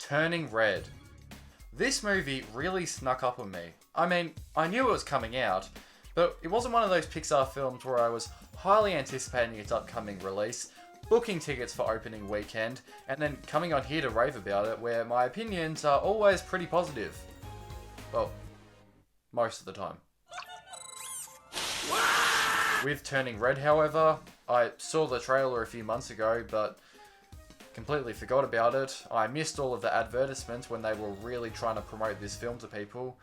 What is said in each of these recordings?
Turning Red. This movie really snuck up on me. I mean, I knew it was coming out, but it wasn't one of those Pixar films where I was highly anticipating its upcoming release, booking tickets for opening weekend, and then coming on here to rave about it, where my opinions are always pretty positive. Well, most of the time. With Turning Red, however, I saw the trailer a few months ago, but completely forgot about it. I missed all of the advertisements when they were really trying to promote this film to people.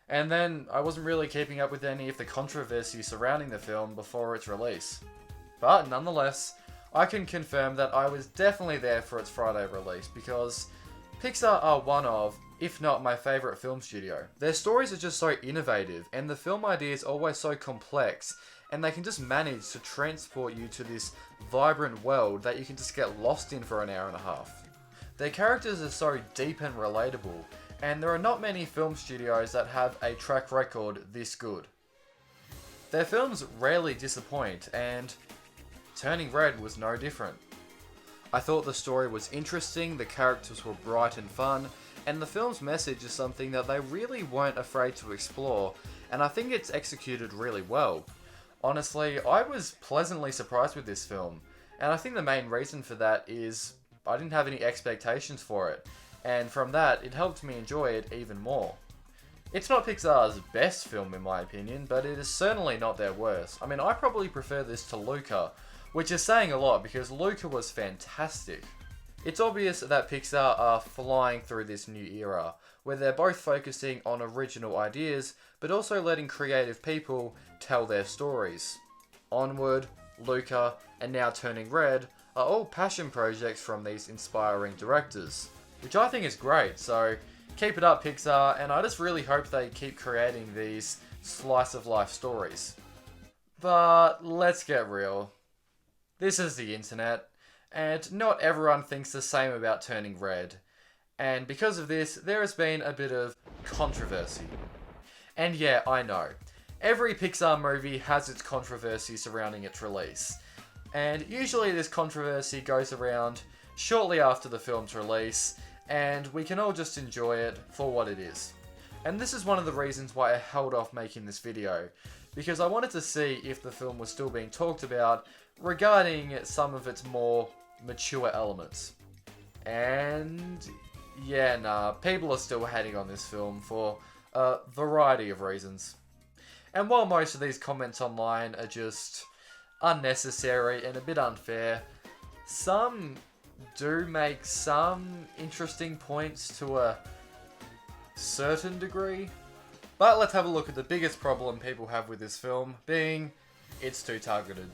And then I wasn't really keeping up with any of the controversy surrounding the film before its release. But nonetheless, I can confirm that I was definitely there for its Friday release, because Pixar are one of, if not my favourite film studio. Their stories are just so innovative, and the film idea is always so complex, and they can just manage to transport you to this vibrant world that you can just get lost in for an hour and a half. Their characters are so deep and relatable, and there are not many film studios that have a track record this good. Their films rarely disappoint, and Turning Red was no different. I thought the story was interesting, the characters were bright and fun, and the film's message is something that they really weren't afraid to explore, and I think it's executed really well. Honestly, I was pleasantly surprised with this film, and I think the main reason for that is I didn't have any expectations for it, and from that, it helped me enjoy it even more. It's not Pixar's best film in my opinion, but it is certainly not their worst. I mean, I probably prefer this to Luca, which is saying a lot because Luca was fantastic. It's obvious that Pixar are flying through this new era, where they're both focusing on original ideas, but also letting creative people tell their stories. Onward, Luca, and now Turning Red are all passion projects from these inspiring directors, which I think is great, so keep it up Pixar, and I just really hope they keep creating these slice of life stories. But let's get real. This is the internet, and not everyone thinks the same about Turning Red, and because of this, there has been a bit of controversy. And yeah, I know, every Pixar movie has its controversy surrounding its release, and usually this controversy goes around shortly after the film's release, and we can all just enjoy it for what it is. And this is one of the reasons why I held off making this video, because I wanted to see if the film was still being talked about regarding some of its more mature elements. And yeah, nah, people are still hating on this film for a variety of reasons. And while most of these comments online are just unnecessary and a bit unfair, some do make some interesting points to a certain degree. But let's have a look at the biggest problem people have with this film, being it's too targeted.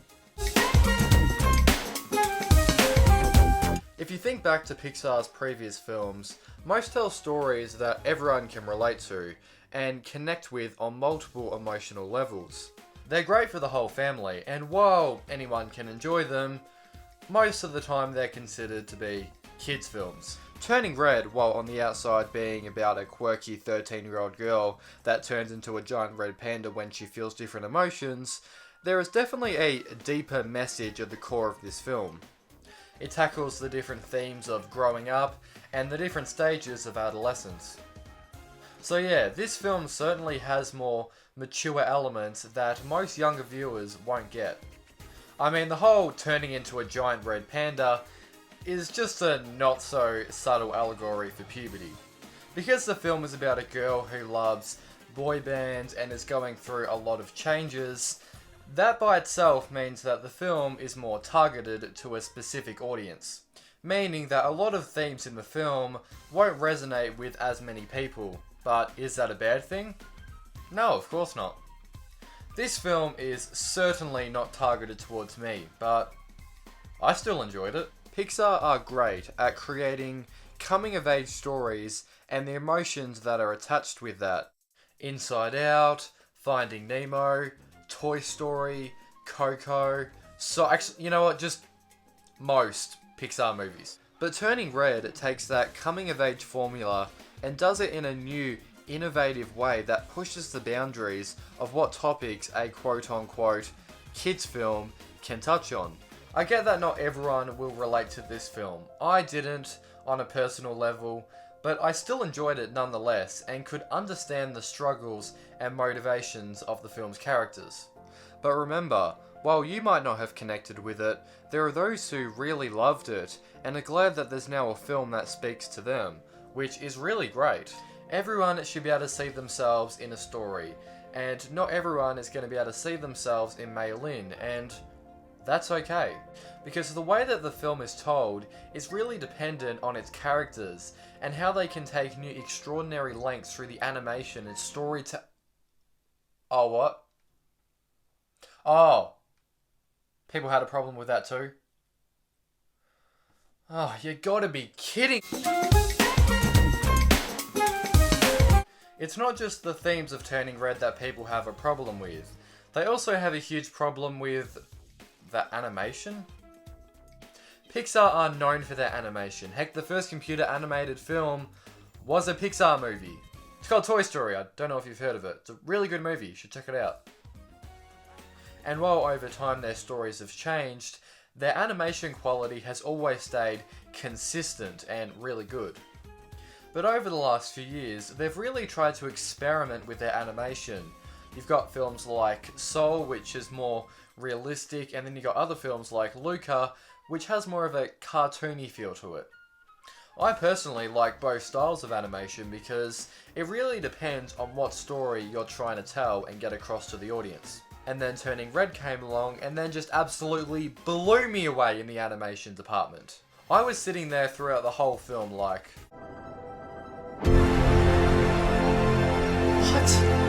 If you think back to Pixar's previous films, most tell stories that everyone can relate to and connect with on multiple emotional levels. They're great for the whole family, and while anyone can enjoy them, most of the time they're considered to be kids' films. Turning Red, while on the outside being about a quirky 13-year-old girl that turns into a giant red panda when she feels different emotions, there is definitely a deeper message at the core of this film. It tackles the different themes of growing up and the different stages of adolescence. So yeah, this film certainly has more mature elements that most younger viewers won't get. I mean, the whole turning into a giant red panda is just a not so subtle allegory for puberty. Because the film is about a girl who loves boy bands and is going through a lot of changes, that by itself means that the film is more targeted to a specific audience. Meaning that a lot of themes in the film won't resonate with as many people. But is that a bad thing? No, of course not. This film is certainly not targeted towards me, but I still enjoyed it. Pixar are great at creating coming-of-age stories and the emotions that are attached with that. Inside Out, Finding Nemo, Toy Story, Coco, so actually, you know what, just most Pixar movies. But Turning Red takes that coming-of-age formula and does it in a new, innovative way that pushes the boundaries of what topics a quote-unquote kids film can touch on. I get that not everyone will relate to this film. I didn't. on a personal level, but I still enjoyed it nonetheless and could understand the struggles and motivations of the film's characters. But remember, while you might not have connected with it, there are those who really loved it and are glad that there's now a film that speaks to them, which is really great. Everyone should be able to see themselves in a story, and not everyone is going to be able to see themselves in Mei Lin, and that's okay. Because the way that the film is told is really dependent on its characters, and how they can take new extraordinary lengths through the animation and story to... Oh, what? Oh. People had a problem with that too? Oh, you gotta be kidding! It's not just the themes of Turning Red that people have a problem with. They also have a huge problem with... the animation? Pixar are known for their animation. Heck, the first computer animated film was a Pixar movie. It's called Toy Story. I don't know if you've heard of it. It's a really good movie. You should check it out. And while over time their stories have changed, their animation quality has always stayed consistent and really good. But over the last few years, they've really tried to experiment with their animation. You've got films like Soul, which is more realistic, and then you've got other films like Luca, which has more of a cartoony feel to it. I personally like both styles of animation because it really depends on what story you're trying to tell and get across to the audience. And then Turning Red came along and then just absolutely blew me away in the animation department. I was sitting there throughout the whole film like... What?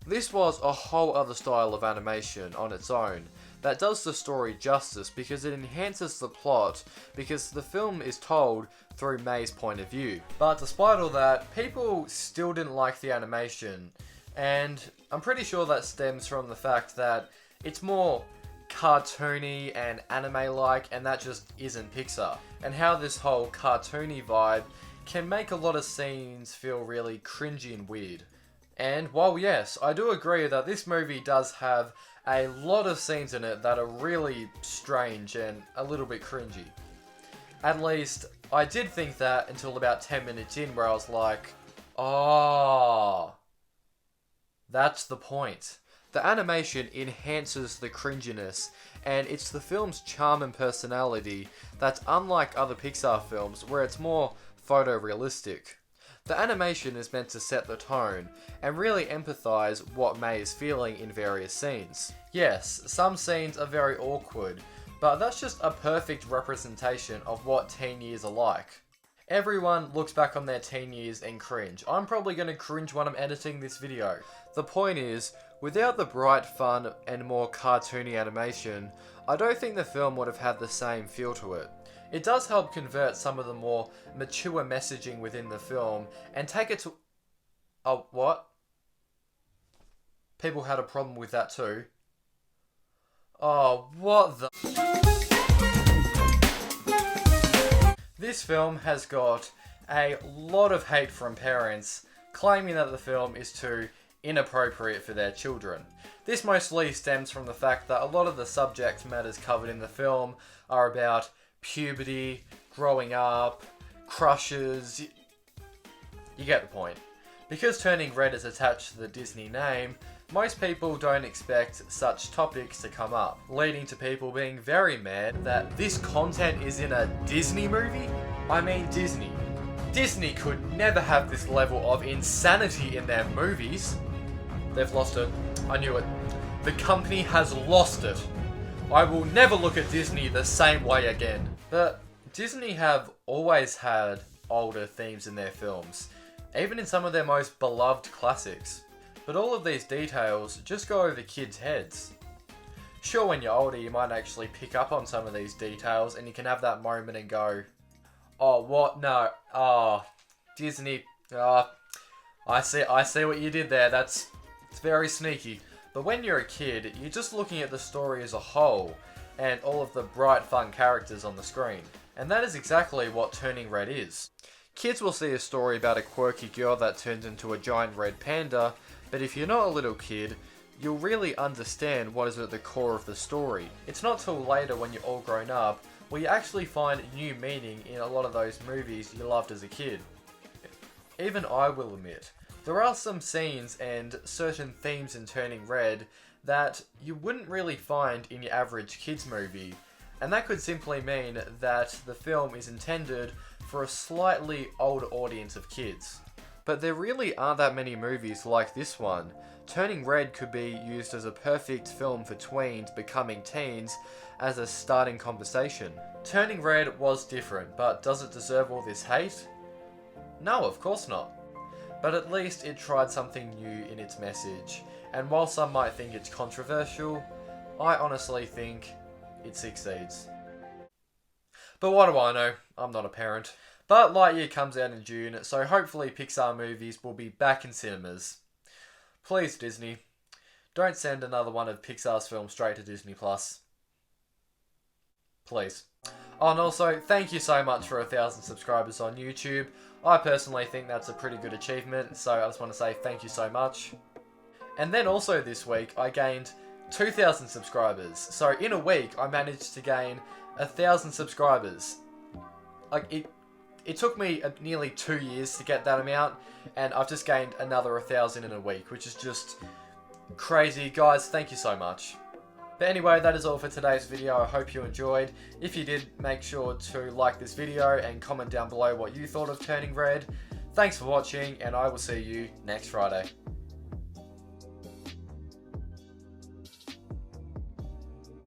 This was a whole other style of animation on its own that does the story justice because it enhances the plot because the film is told through Mei's point of view. But despite all that, people still didn't like the animation, and I'm pretty sure that stems from the fact that it's more cartoony and anime-like, and that just isn't Pixar. And how this whole cartoony vibe can make a lot of scenes feel really cringy and weird. And while yes, I do agree that this movie does have a lot of scenes in it that are really strange and a little bit cringy. At least, I did think that until about 10 minutes in where I was like, oh, that's the point. The animation enhances the cringiness, and it's the film's charm and personality that's unlike other Pixar films where it's more photorealistic. The animation is meant to set the tone and really empathise what Mei is feeling in various scenes. Yes, some scenes are very awkward, but that's just a perfect representation of what teen years are like. Everyone looks back on their teen years and cringe. I'm probably going to cringe when I'm editing this video. The point is, without the bright, fun, and more cartoony animation, I don't think the film would have had the same feel to it. It does help convert some of the more mature messaging within the film and take it to... Oh, what? People had a problem with that too. Oh, what the... This film has got a lot of hate from parents claiming that the film is too inappropriate for their children. This mostly stems from the fact that a lot of the subject matters covered in the film are about puberty, growing up, crushes. You get the point. Because Turning Red is attached to the Disney name, most people don't expect such topics to come up, leading to people being very mad that this content is in a Disney movie? I mean Disney. Disney could never have this level of insanity in their movies. They've lost it. I knew it. The company has lost it. I will never look at Disney the same way again. But Disney have always had older themes in their films, even in some of their most beloved classics. But all of these details just go over kids' heads. Sure, when you're older you might actually pick up on some of these details and you can have that moment and go, oh, what? No. Oh, Disney. Oh, I see what you did there. That's It's very sneaky. But when you're a kid, you're just looking at the story as a whole, and all of the bright, fun characters on the screen. And that is exactly what Turning Red is. Kids will see a story about a quirky girl that turns into a giant red panda, but if you're not a little kid, you'll really understand what is at the core of the story. It's not till later when you're all grown up where you actually find new meaning in a lot of those movies you loved as a kid. Even I will admit, there are some scenes and certain themes in Turning Red that you wouldn't really find in your average kids movie, and that could simply mean that the film is intended for a slightly older audience of kids. But there really aren't that many movies like this one. Turning Red could be used as a perfect film for tweens becoming teens as a starting conversation. Turning Red was different, but does it deserve all this hate? No, of course not. But at least it tried something new in its message, and while some might think it's controversial, I honestly think it succeeds. But what do I know? I'm not a parent. But Lightyear comes out in June, so hopefully Pixar movies will be back in cinemas. Please, Disney, don't send another one of Pixar's films straight to Disney+. Please. Oh, and also, thank you so much for 1,000 subscribers on YouTube. I personally think that's a pretty good achievement, so I just want to say thank you so much. And then also this week, I gained 2,000 subscribers. So in a week, I managed to gain 1,000 subscribers. Like, it took me nearly 2 years to get that amount, and I've just gained another 1,000 in a week, which is just crazy. Guys, thank you so much. But anyway, that is all for today's video. I hope you enjoyed. If you did, make sure to like this video and comment down below what you thought of Turning Red. Thanks for watching, and I will see you next Friday.